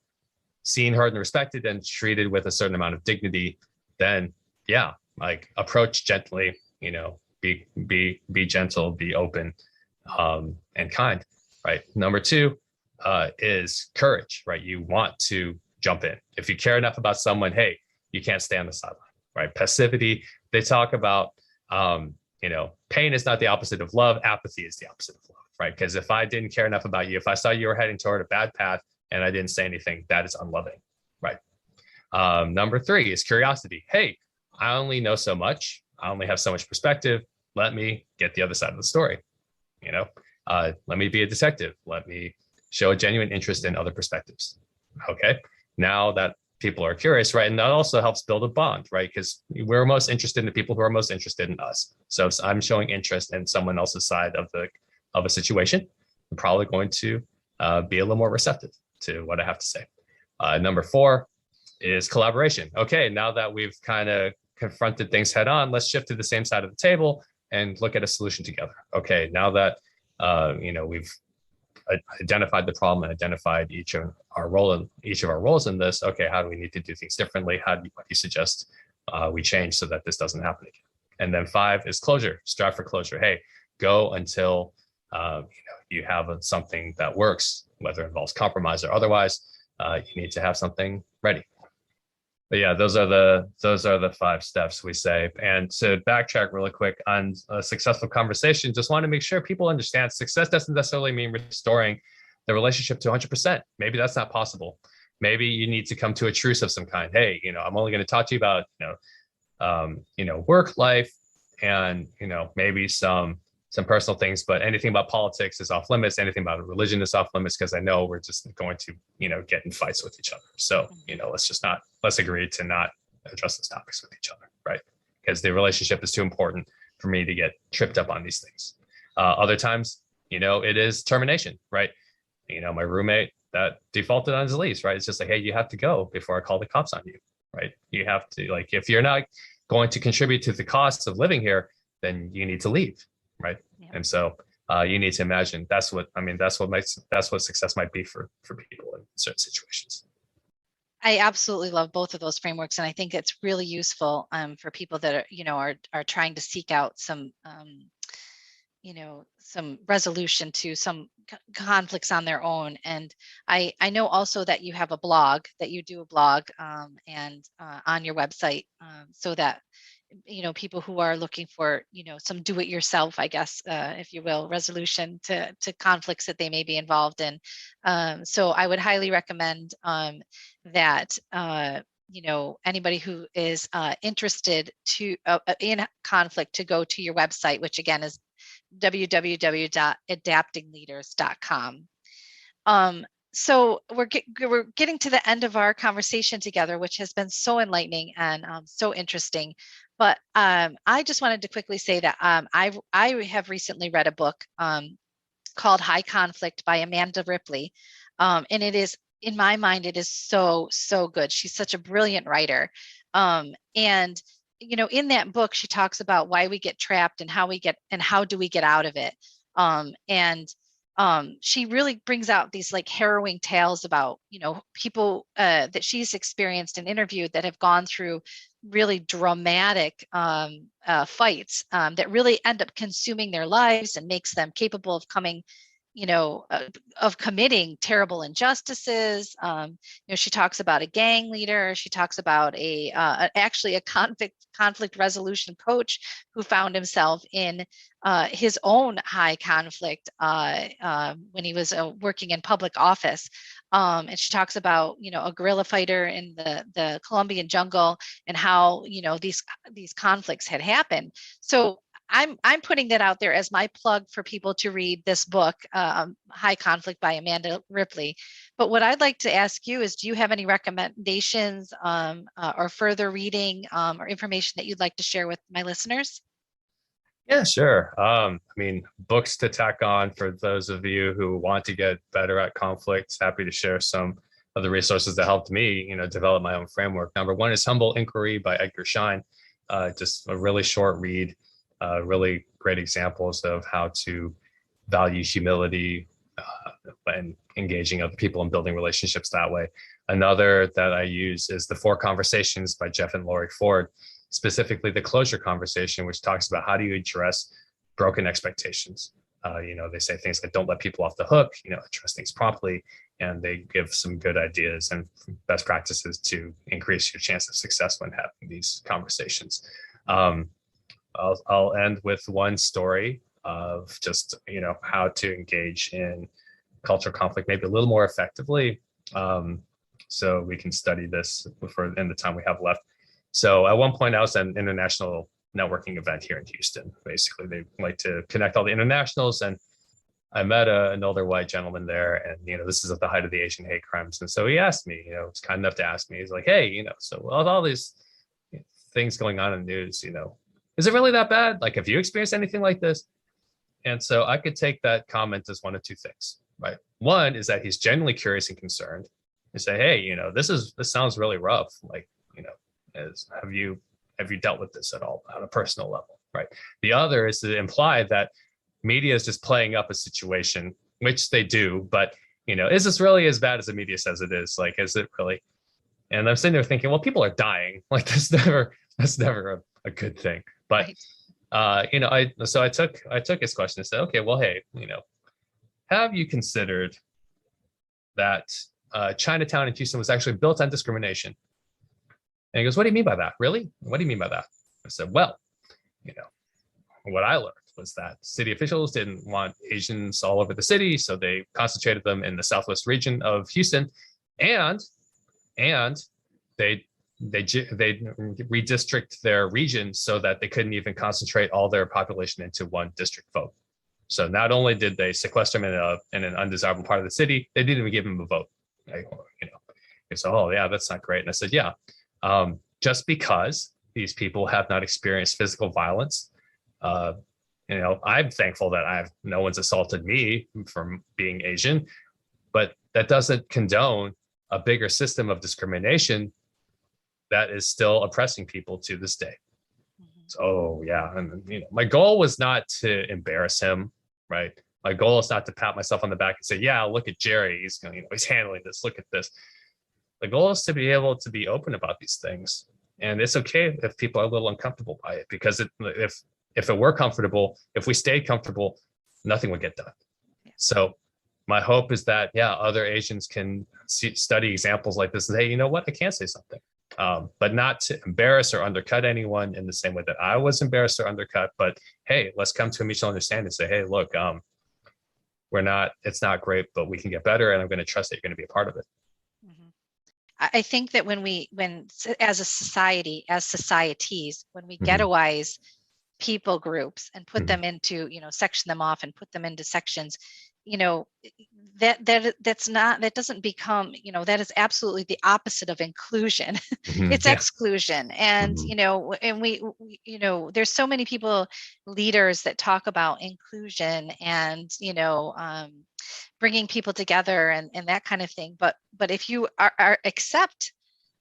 seen, heard, and respected and treated with a certain amount of dignity, then yeah, like approach gently, you know, be gentle, be open, and kind, right? Number 2 is courage, right? You want to jump in. If you care enough about someone, hey, you can't stay on the sideline, right? Passivity, they talk about, pain is not the opposite of love. Apathy is the opposite of love, right? Because if I didn't care enough about you, if I saw you were heading toward a bad path and I didn't say anything, that is unloving, right? Number 3 is curiosity. Hey, I only know so much. I only have so much perspective. Let me get the other side of the story. Let me be a detective. Let me show a genuine interest in other perspectives. Okay. Now that people are curious, right? And that also helps build a bond, right? Because we're most interested in the people who are most interested in us. So if I'm showing interest in someone else's side of a situation, I'm probably going to be a little more receptive to what I have to say. Number 4 is collaboration. Okay, now that we've kind of confronted things head on, let's shift to the same side of the table and look at a solution together. Okay, now that we've identified the problem and identified each of our roles in this. Okay, how do we need to do things differently? What do you suggest we change so that this doesn't happen again? And then 5 is closure. Strive for closure. Hey, go until you have something that works, whether it involves compromise or otherwise. You need to have something ready. But yeah, those are the 5 steps we say. And to backtrack really quick on a successful conversation, just want to make sure people understand success doesn't necessarily mean restoring the relationship to 100%. Maybe that's not possible. Maybe you need to come to a truce of some kind. Hey, I'm only going to talk to you about work life and maybe some personal things, but anything about politics is off limits. Anything about religion is off limits because I know we're just going to, get in fights with each other. So, let's agree to not address those topics with each other, right? Because the relationship is too important for me to get tripped up on these things. Other times, it is termination, right? My roommate that defaulted on his lease, right? It's just like, hey, you have to go before I call the cops on you, right? You have to, like, if you're not going to contribute to the costs of living here, then you need to leave. Right. Yeah. And so you need to imagine that's what success might be for people in certain situations. I absolutely love both of those frameworks, and I think it's really useful for people that are, are trying to seek out some, some resolution to some conflicts on their own. And I know also that you have a blog, that you do a blog, and on your website, so that people who are looking for some do-it-yourself, I guess, if you will, resolution to conflicts that they may be involved in. So I would highly recommend that anybody who is interested to in conflict to go to your website, which again is www.adaptingleaders.com. So we're getting to the end of our conversation together, which has been so enlightening and so interesting. But I just wanted to quickly say that I have recently read a book called High Conflict by Amanda Ripley, and it is, in my mind, it is so good. She's such a brilliant writer, and in that book, she talks about why we get trapped and how do we get out of it. And she really brings out these like harrowing tales about, people that she's experienced and interviewed that have gone through really dramatic fights that really end up consuming their lives and makes them capable of of committing terrible injustices. She talks about a gang leader. She talks about actually a conflict resolution coach who found himself in his own high conflict when he was working in public office. And she talks about, a guerrilla fighter in the Colombian jungle and how, these conflicts had happened. So I'm putting that out there as my plug for people to read this book, High Conflict by Amanda Ripley. But what I'd like to ask you is, do you have any recommendations or further reading or information that you'd like to share with my listeners? Yeah, sure. I mean, books to tack on for those of you who want to get better at conflict. Happy to share some of the resources that helped me, develop my own framework. Number one is Humble Inquiry by Edgar Schein. Just a really short read, really great examples of how to value humility and engaging other people and building relationships that way. Another that I use is The Four Conversations by Jeff and Lori Ford, specifically the closure conversation, which talks about how do you address broken expectations. They say things like don't let people off the hook, address things promptly, and they give some good ideas and best practices to increase your chance of success when having these conversations. I'll end with one story of just, how to engage in cultural conflict maybe a little more effectively. So we can study this in the time we have left. So at one point I was at an international networking event here in Houston. Basically, they like to connect all the internationals, and I met an older white gentleman there, and this is at the height of the Asian hate crimes. And so he asked me, it's kind enough to ask me. He's like, "Hey, so with all these things going on in the news, is it really that bad? Like, have you experienced anything like this?" And so I could take that comment as one of two things, right? One is that he's genuinely curious and concerned, and say, "Hey, this sounds really rough. Like, have you dealt with this at all on a personal level?" Right. The other is to imply that media is just playing up a situation, which they do, but is this really as bad as the media says it is? Like, is it really? And I'm sitting there thinking, well, people are dying. Like, that's never a good thing. But right. I took his question and said, okay, well, hey, have you considered that Chinatown in Houston was actually built on discrimination? And he goes, "What do you mean by that? Really? What do you mean by that?" I said, "Well, what I learned was that city officials didn't want Asians all over the city, so they concentrated them in the southwest region of Houston, and they redistrict their region so that they couldn't even concentrate all their population into one district vote. So not only did they sequester them in an undesirable part of the city, they didn't even give them a vote." So, "Oh yeah, that's not great." And I said, "Yeah. Just because these people have not experienced physical violence, I'm thankful that no one's assaulted me from being Asian, but that doesn't condone a bigger system of discrimination that is still oppressing people to this day." Mm-hmm. So yeah, and my goal was not to embarrass him, right? My goal is not to pat myself on the back and say, "Yeah, look at Jerry, he's handling this. Look at this." the goal is to be able to be open about these things. And it's okay if people are a little uncomfortable by it, because if it were comfortable, if we stayed comfortable, nothing would get done. So my hope is that, other Asians can study examples like this and say, hey, you know what, I can say something, but not to embarrass or undercut anyone in the same way that I was embarrassed or undercut. But hey, let's come to a mutual understanding and say, hey, look, it's not great, but we can get better. And I'm going to trust that you're going to be a part of it. I think that when as a society, as societies, when we ghettoize people groups and put them into, section them off and put them into sections, that doesn't become, that is absolutely the opposite of inclusion. It's exclusion. And, and we, there's so many people, leaders that talk about inclusion and, bringing people together and that kind of thing. But if you are accept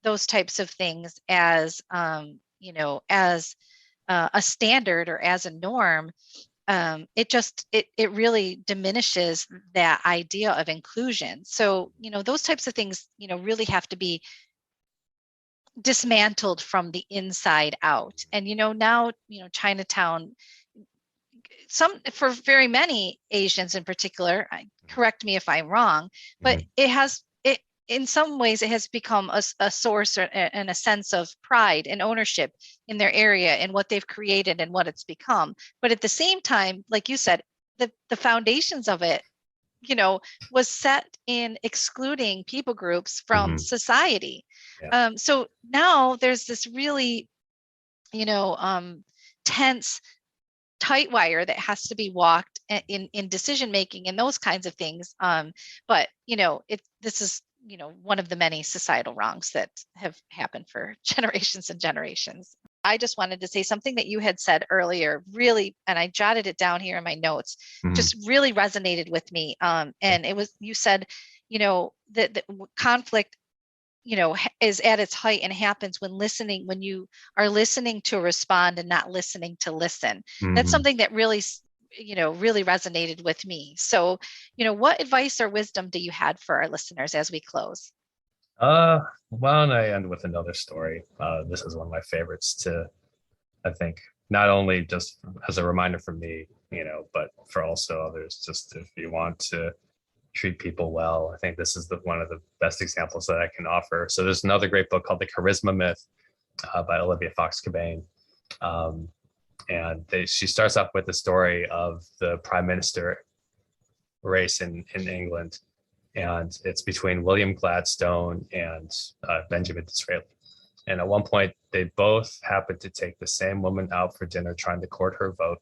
those types of things as, as a standard or as a norm, it really diminishes that idea of inclusion. So, those types of things, really have to be dismantled from the inside out. And, now, Chinatown, for very many Asians in particular, correct me if I'm wrong, but in some ways, it has become a source and a sense of pride and ownership in their area and what they've created and what it's become. But at the same time, like you said, the foundations of it, was set in excluding people groups from society. So now there's this really, tense tight wire that has to be walked in decision making and those kinds of things. But this is one of the many societal wrongs that have happened for generations and generations. I just wanted to say something that you had said earlier, really, and I jotted it down here in my notes, just really resonated with me. And it was, you said, that conflict, is at its height and happens when you are listening to respond and not listening to listen. That's something that really, really resonated with me. So, what advice or wisdom do you have for our listeners as we close? Well, and I end with another story. This is one of my favorites I think, not only just as a reminder for me, but for also others, just if you want to treat people well. I think this is one of the best examples that I can offer. So there's another great book called The Charisma Myth by Olivia Fox-Cabane. And she starts off with the story of the prime minister race in England. And it's between William Gladstone and Benjamin Disraeli. And at one point, they both happened to take the same woman out for dinner, trying to court her vote.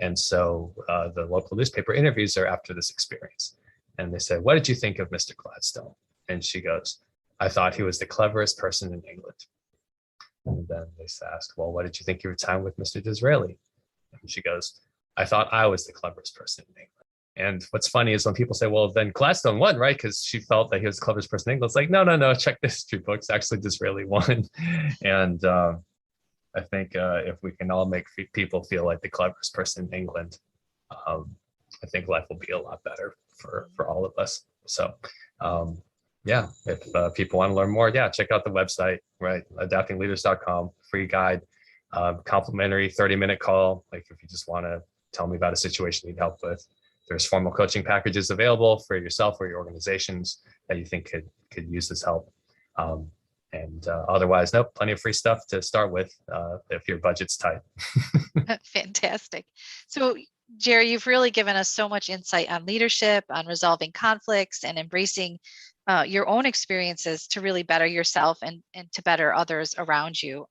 And so the local newspaper interviews her after this experience. And they said, what did you think of Mr. Gladstone? And she goes, I thought he was the cleverest person in England. And then they asked, well, what did you think of your time with Mr. Disraeli? And she goes, I thought I was the cleverest person in England. And what's funny is when people say, well, then Gladstone won, right? Because she felt that he was the cleverest person in England. It's like, no, check the history books. Actually, Disraeli won. And I think if we can all make people feel like the cleverest person in England, I think life will be a lot better for all of us. So, if people want to learn more, check out the website, right? adaptingleaders.com, free guide, complimentary 30-minute call. Like if you just want to tell me about a situation you need help with. There's formal coaching packages available for yourself or your organizations that you think could use this help. Otherwise, plenty of free stuff to start with if your budget's tight. Fantastic. So, Jerry, you've really given us so much insight on leadership, on resolving conflicts, and embracing your own experiences to really better yourself and to better others around you.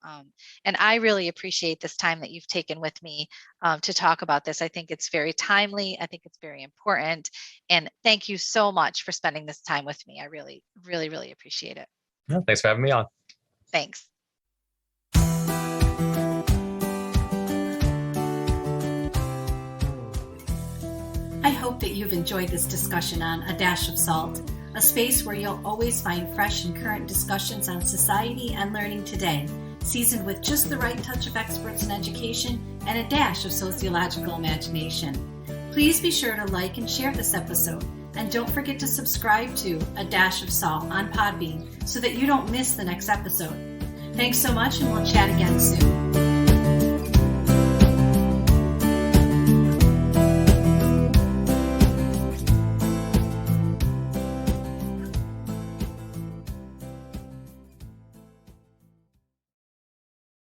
And I really appreciate this time that you've taken with me to talk about this. I think it's very timely. I think it's very important. And thank you so much for spending this time with me. I really, really, really appreciate it. Thanks for having me on. Thanks. I hope that you've enjoyed this discussion on A Dash of Salt, a space where you'll always find fresh and current discussions on society and learning today, seasoned with just the right touch of experts in education and a dash of sociological imagination. Please be sure to like and share this episode And don't forget to subscribe to A Dash of Salt on Podbean so that you don't miss the next episode. Thanks so much, and we'll chat again soon.